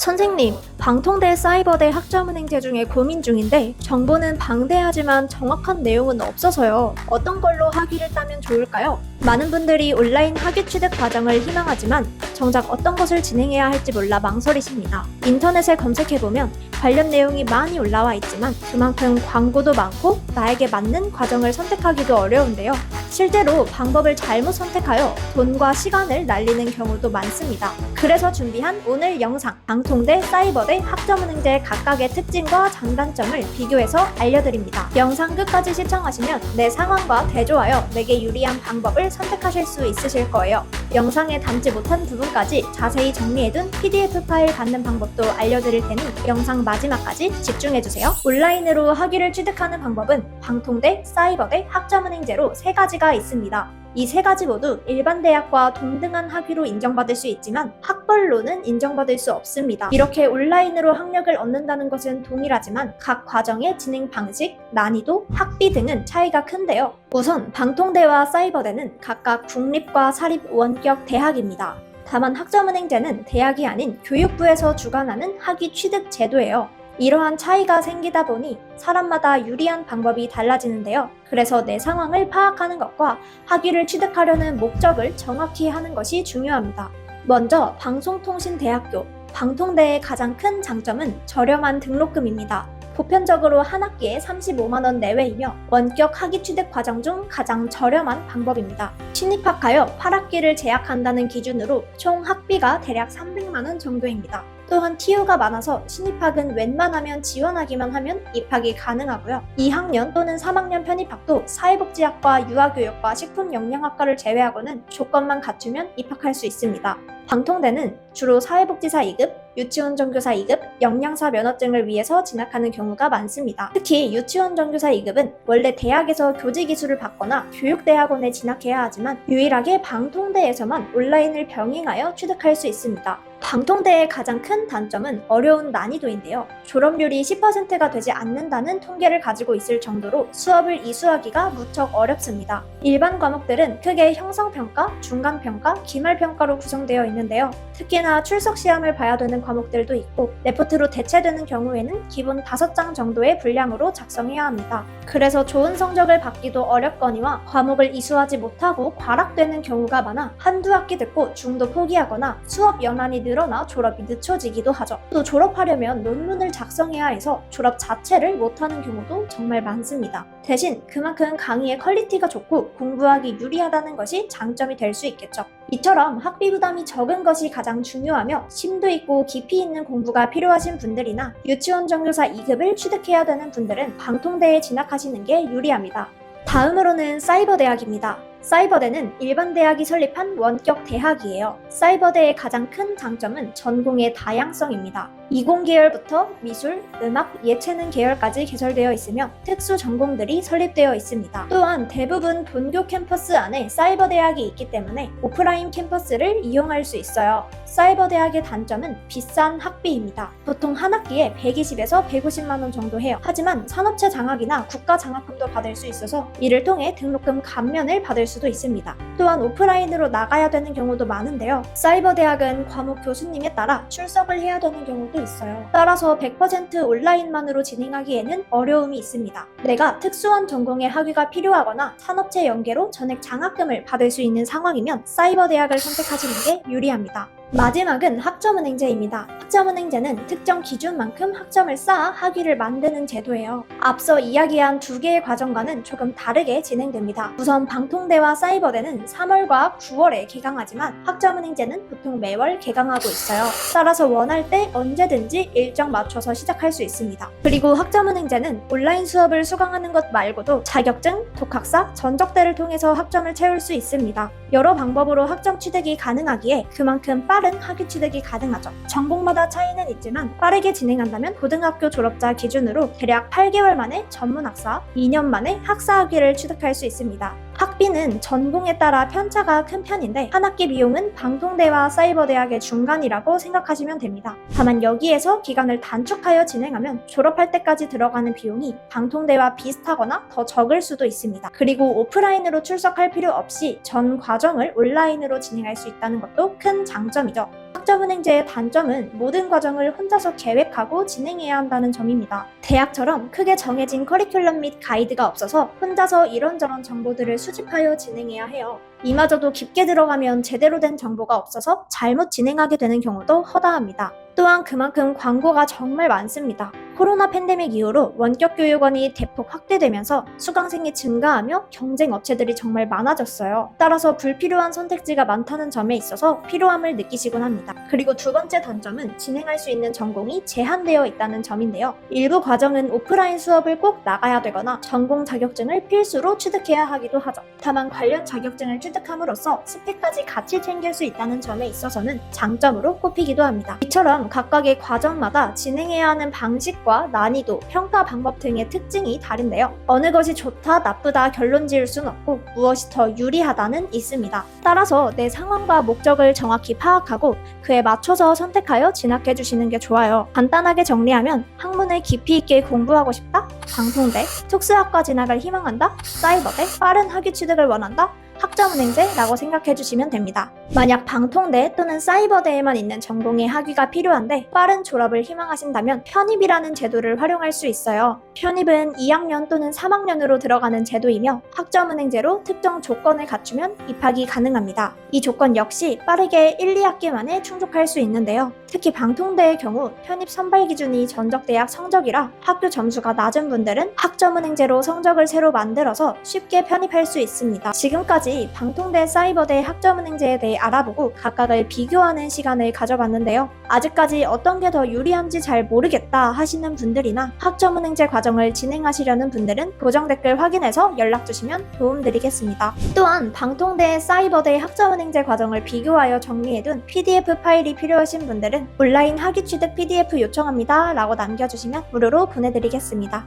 선생님, 방통대 사이버대 학점은행제 중에 고민 중인데 정보는 방대하지만 정확한 내용은 없어서요. 어떤 걸로 학위를 따면 좋을까요? 많은 분들이 온라인 학위 취득 과정을 희망하지만 정작 어떤 것을 진행해야 할지 몰라 망설이십니다. 인터넷에 검색해보면 관련 내용이 많이 올라와 있지만 그만큼 광고도 많고 나에게 맞는 과정을 선택하기도 어려운데요. 실제로 방법을 잘못 선택하여 돈과 시간을 날리는 경우도 많습니다. 그래서 준비한 오늘 영상, 방통대, 사이버대, 학점은행제 각각의 특징과 장단점을 비교해서 알려드립니다. 영상 끝까지 시청하시면 내 상황과 대조하여 내게 유리한 방법을 선택하실 수 있으실 거예요. 영상에 담지 못한 부분까지 자세히 정리해둔 PDF 파일 받는 방법도 알려드릴 테니 영상 마지막까지 집중해주세요. 온라인으로 학위를 취득하는 방법은 방통대, 사이버대, 학점은행제로 3가지가 있습니다. 이 3가지 모두 일반 대학과 동등한 학위로 인정받을 수 있지만 학벌로는 인정받을 수 없습니다. 이렇게 온라인으로 학력을 얻는다는 것은 동일하지만 각 과정의 진행 방식, 난이도, 학비 등은 차이가 큰데요. 우선 방통대와 사이버대는 각각 국립과 사립 원격 대학입니다. 다만 학점은행제는 대학이 아닌 교육부에서 주관하는 학위 취득 제도예요. 이러한 차이가 생기다 보니 사람마다 유리한 방법이 달라지는데요. 그래서 내 상황을 파악하는 것과 학위를 취득하려는 목적을 정확히 하는 것이 중요합니다. 먼저 방송통신대학교, 방통대의 가장 큰 장점은 저렴한 등록금입니다. 보편적으로 한 학기에 35만원 내외이며 원격 학위 취득 과정 중 가장 저렴한 방법입니다. 신입학하여 8학기를 재학한다는 기준으로 총 학비가 대략 300만원 정도입니다. 또한 TU가 많아서 신입학은 웬만하면 지원하기만 하면 입학이 가능하고요. 2학년 또는 3학년 편입학도 사회복지학과, 유아교육과, 식품영양학과를 제외하고는 조건만 갖추면 입학할 수 있습니다. 방통대는 주로 사회복지사 2급, 유치원 정교사 2급, 영양사 면허증을 위해서 진학하는 경우가 많습니다. 특히 유치원 정교사 2급은 원래 대학에서 교직 이수를 받거나 교육대학원에 진학해야 하지만 유일하게 방통대에서만 온라인을 병행하여 취득할 수 있습니다. 방통대의 가장 큰 단점은 어려운 난이도인데요. 졸업률이 10%가 되지 않는다는 통계를 가지고 있을 정도로 수업을 이수하기가 무척 어렵습니다. 일반 과목들은 크게 형성평가, 중간평가, 기말평가로 구성되어 있는데요. 특히나 출석시험을 봐야 되는 과목들도 있고 레포트로 대체되는 경우에는 기본 5장 정도의 분량으로 작성해야 합니다. 그래서 좋은 성적을 받기도 어렵거니와 과목을 이수하지 못하고 과락되는 경우가 많아 한두 학기 듣고 중도 포기하거나 수업 연한이 늘어나 졸업이 늦춰지기도 하죠. 또 졸업하려면 논문을 작성해야 해서 졸업 자체를 못하는 경우도 정말 많습니다. 대신 그만큼 강의의 퀄리티가 좋고 공부하기 유리하다는 것이 장점이 될 수 있겠죠. 이처럼 학비 부담이 적은 것이 가장 중요하며 심도 있고 깊이 있는 공부가 필요하신 분들이나 유치원 정교사 2급을 취득해야 되는 분들은 방통대에 진학하시는 게 유리합니다. 다음으로는 사이버대학입니다. 사이버대는 일반 대학이 설립한 원격 대학이에요. 사이버대의 가장 큰 장점은 전공의 다양성입니다. 이공계열부터 미술, 음악, 예체능 계열까지 개설되어 있으며 특수 전공들이 설립되어 있습니다. 또한 대부분 본교 캠퍼스 안에 사이버대학이 있기 때문에 오프라인 캠퍼스를 이용할 수 있어요. 사이버대학의 단점은 비싼 학비입니다. 보통 한 학기에 120에서 150만원 정도 해요. 하지만 산업체 장학이나 국가 장학금도 받을 수 있어서 이를 통해 등록금 감면을 받을 수도 있습니다. 또한 오프라인으로 나가야 되는 경우도 많은데요. 사이버대학은 과목 교수님에 따라 출석을 해야 되는 경우도 있어요. 따라서 100% 온라인만으로 진행하기에는 어려움이 있습니다. 내가 특수한 전공의 학위가 필요하거나 산업체 연계로 전액 장학금을 받을 수 있는 상황이면 사이버대학을 선택하시는 게 유리합니다. 마지막은 학점은행제입니다. 학점은행제는 특정 기준만큼 학점을 쌓아 학위를 만드는 제도예요. 앞서 이야기한 2개의 과정과는 조금 다르게 진행됩니다. 우선 방통대와 사이버대는 3월과 9월에 개강하지만 학점은행제는 보통 매월 개강하고 있어요. 따라서 원할 때 언제든지 일정 맞춰서 시작할 수 있습니다. 그리고 학점은행제는 온라인 수업을 수강하는 것 말고도 자격증, 독학사, 전적대를 통해서 학점을 채울 수 있습니다. 여러 방법으로 학점 취득이 가능하기에 그만큼 빠른 학위 취득이 가능하죠. 전공마다 차이는 있지만 빠르게 진행한다면 고등학교 졸업자 기준으로 대략 8개월 만에 전문학사, 2년 만에 학사학위를 취득할 수 있습니다. 학비는 전공에 따라 편차가 큰 편인데 한 학기 비용은 방통대와 사이버대학의 중간이라고 생각하시면 됩니다. 다만 여기에서 기간을 단축하여 진행하면 졸업할 때까지 들어가는 비용이 방통대와 비슷하거나 더 적을 수도 있습니다. 그리고 오프라인으로 출석할 필요 없이 전 과정을 온라인으로 진행할 수 있다는 것도 큰 장점이죠. 학점은행제의 단점은 모든 과정을 혼자서 계획하고 진행해야 한다는 점입니다. 대학처럼 크게 정해진 커리큘럼 및 가이드가 없어서 혼자서 이런저런 정보들을 수집하여 진행해야 해요. 이마저도 깊게 들어가면 제대로 된 정보가 없어서 잘못 진행하게 되는 경우도 허다합니다. 또한 그만큼 광고가 정말 많습니다. 코로나 팬데믹 이후로 원격 교육원이 대폭 확대되면서 수강생이 증가하며 경쟁 업체들이 정말 많아졌어요. 따라서 불필요한 선택지가 많다는 점에 있어서 필요함을 느끼시곤 합니다. 그리고 두 번째 단점은 진행할 수 있는 전공이 제한되어 있다는 점인데요. 일부 과정은 오프라인 수업을 꼭 나가야 되거나 전공 자격증을 필수로 취득해야 하기도 하죠. 다만 관련 자격증을 취득함으로써 스펙까지 같이 챙길 수 있다는 점에 있어서는 장점으로 꼽히기도 합니다. 이처럼 각각의 과정마다 진행해야 하는 방식과 난이도, 평가 방법 등의 특징이 다른데요. 어느 것이 좋다, 나쁘다 결론 지을 순 없고 무엇이 더 유리하다는 있습니다. 따라서 내 상황과 목적을 정확히 파악하고 그에 맞춰서 선택하여 진학해 주시는 게 좋아요. 간단하게 정리하면 학문을 깊이 있게 공부하고 싶다? 방통대, 특수학과 진학을 희망한다? 사이버대, 빠른 학위 취득을 원한다? 학점은행제라고 생각해 주시면 됩니다. 만약 방통대 또는 사이버대에만 있는 전공의 학위가 필요한데 빠른 졸업을 희망하신다면 편입이라는 제도를 활용할 수 있어요. 편입은 2학년 또는 3학년으로 들어가는 제도이며 학점은행제로 특정 조건을 갖추면 입학이 가능합니다. 이 조건 역시 빠르게 1, 2학기 만에 충족할 수 있는데요. 특히 방통대의 경우 편입 선발 기준이 전적대학 성적이라 학교 점수가 낮은 분들은 학점은행제로 성적을 새로 만들어서 쉽게 편입할 수 있습니다. 지금까지 방통대, 사이버대, 학점은행제에 대해 알아보고 각각을 비교하는 시간을 가져봤는데요. 아직까지 어떤 게 더 유리한지 잘 모르겠다 하시는 분들이나 학점은행제 과정을 진행하시려는 분들은 고정 댓글 확인해서 연락주시면 도움드리겠습니다. 또한 방통대, 사이버대, 학점은행제 과정을 비교하여 정리해둔 PDF 파일이 필요하신 분들은 온라인 학위 취득 PDF 요청합니다 라고 남겨주시면 무료로 보내드리겠습니다.